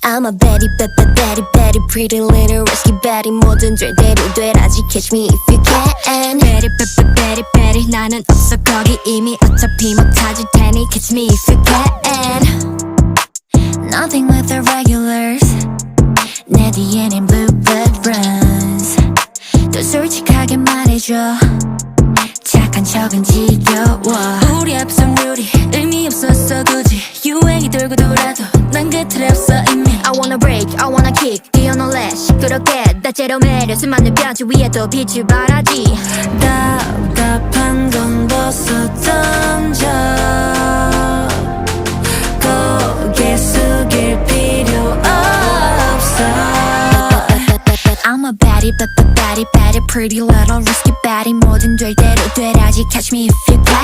I'm a very, very, very, very pretty little risky baddie. 뭐든 절대로 되라지 catch me if you can. Very, very, very, very 나는 없어 거기 이미 어차피 못 찾을 테니 catch me if you can. Nothing with the regulars. 내 뒤에는 blue blood runs. 더 솔직하게 말해줘. 착한 척은 지겨워. 우리 합성률이 의미 없었어 굳이 유행이 돌고 돌아도 난 그 틀에 없어 이미 I wanna break, I wanna kick 뛰어놀래 시끄럽게 다채로운 매력 수많은 벽지 위에도 빛을 발하지. 답답한 건 벗어 던져 고개 숙일 필요 없어. I'm a baddie, baddie, baddie, baddie, pretty little risky baddie. 뭐든 될 대로 되라지 catch me if you can.